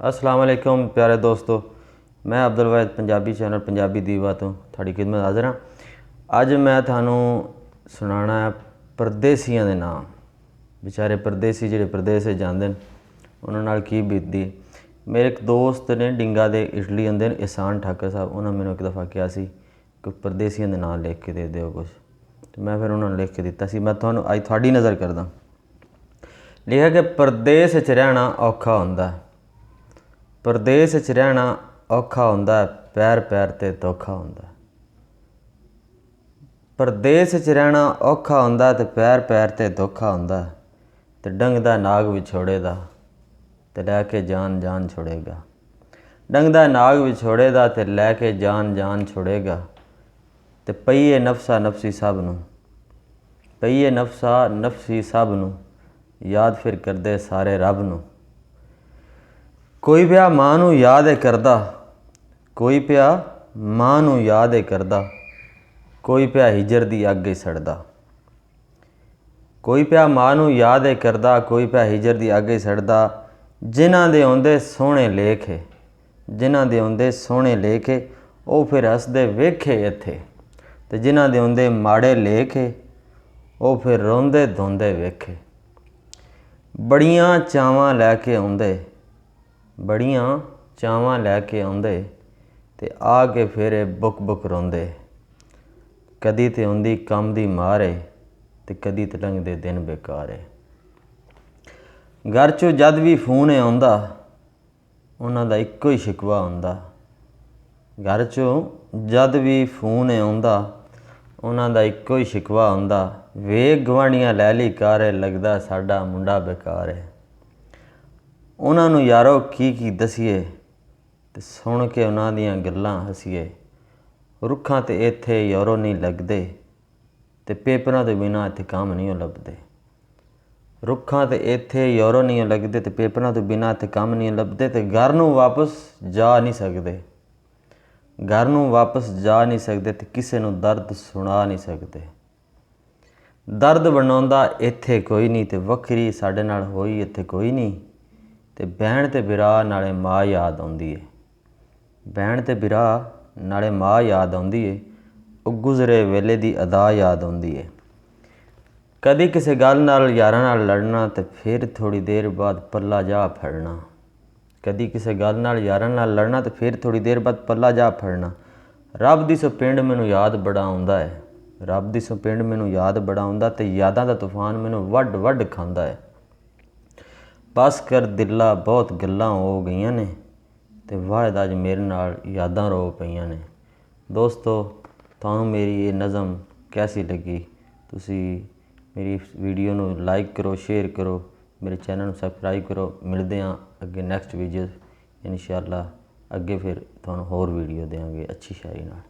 अस्सलाम वालेकुम प्यारे दोस्तों, मैं अब्दुल वाहिद पंजाबी चैनल पंजाबी दीवा तो थोड़ी खिदमत हाज़र हाँ। अज मैं थानू सुनाना है परदेसियों के नाम। बेचारे परदेसी जिहड़े परदेस जाते हैं उन्होंने नाल की बीतदी। मेरे एक दोस्त ने डिंगा दे इटली आंदे एहसान ठाकर साहब, उन्होंने मैंने एक दफ़ा कहा सी कि परदेसियों के नाम लिख के दे दो कुछ, तो मैं फिर उन्होंने लिख के दिता सी। मैं थानू अज थोड़ी नज़र करदा। लिखा कि परदेस च रहना औखा हुंदा, परदेस च रहना औखा हुंदा, पैर पैर ते धोखा हुंदा। परदेस च रहना औखा हुंदा ते पैर पैर ते धोखा हुंदा, ते डंगदा नाग विछोड़े दा ते लैके जान जान छोड़ेगा। डंगदा नाग विछोड़े दा ते लैके जान जान छोड़ेगा। ते पईए नफसा नफसी सब नूं, पईए नफसा नफसी सब नूं, याद फिर करदे सारे रब नूं। कोई पिया मां नूं याद है करदा, कोई पिया मां नूं याद है करदा, कोई पिया हिजर दी अग ही सड़दा। कोई पिया मां नूं याद है करदा, कोई पिया हिजर दी अग ही सड़दा। जिन्हां दे आउंदे सोहणे लेख है, जिन्हां दे आउंदे सोहणे लेख है, वो फिर हसदे वेखे इत्थे, ते जिन्हां दे आउंदे माड़े लेख है, वो फिर रोंदे धोंदे वेखे। बड़ियां चावां लैके आउंदे, बड़ियां चावां लैके आउंदे, ते आ के फिर बुक बुक रोंदे। कदी ते आउंदी कम दी मार है, ते कदी ते लंघदे दिन बेकार है। घर चों जद भी फोन आउंदा, उन्हां दा इक्को ही शिकवा हुंदा। घर चों जद भी फोन आउंदा, उन्हां दा इक्को ही शिकवा हुंदा। वेख गवांढियां लै ली कार है, लगदा साडा मुंडा बेकार है। उन्हां नूं यारो की दसीए, ते सुण के उन्हां दियां गल्लां हसीए। रुखां ते इत्थे यारो नहीं लगदे, ते पेपरां तो बिना इत्थे काम नहीं लभदे। रुखां ते इत्थे यारो नहीं लगदे, ते पेपरां तो बिना इत्थे काम नहीं लभदे। ते घर नूं वापस जा नहीं सकदे, घर नूं वापस जा नहीं सकदे, ते किसे नूं दर्द सुणा नहीं सकदे। दर्द वंडाउंदा इत्थे कोई नहीं, ते वखरी साडे नाल होई इत्थे कोई नहीं। ते भैण ते बिरा नाले माँ याद आउंदी है, भैण ते बिरा नाले माँ याद आउंदी है। वो गुजरे वेले दी अदा याद आउंदी है। कदी किसे गल नाल यारां नाल लड़ना, ते फिर थोड़ी देर बाद पल्ला जा फड़ना। कदी किसे गल नाल यारां नाल लड़ना, ते फिर थोड़ी देर बाद पल्ला जा फड़ना। रब दी सो पिंड मैनूं याद बड़ा आउंदा है, रब दी सो पिंड मैनूं याद बड़ा आउंदा, ते यादां दा तूफान मैनूं वड्ड वड्ड खांदा है। बस कर दिला बहुत गल्लां हो गईयां ने, ते वाहिद अज मेरे नाल यादां रो पईयां ने। दोस्तों, तुहानूं मेरी ये नज़म कैसी लगी? तुसी मेरी वीडियो नूं लाइक करो, शेयर करो, मेरे चैनल नूं सबसक्राइब करो। मिलदे हां अगे नैक्सट वीडियो इंशाअल्लाह। अगे फिर तुहानूं होर वीडियो देंगे अच्छी शायरी नाल।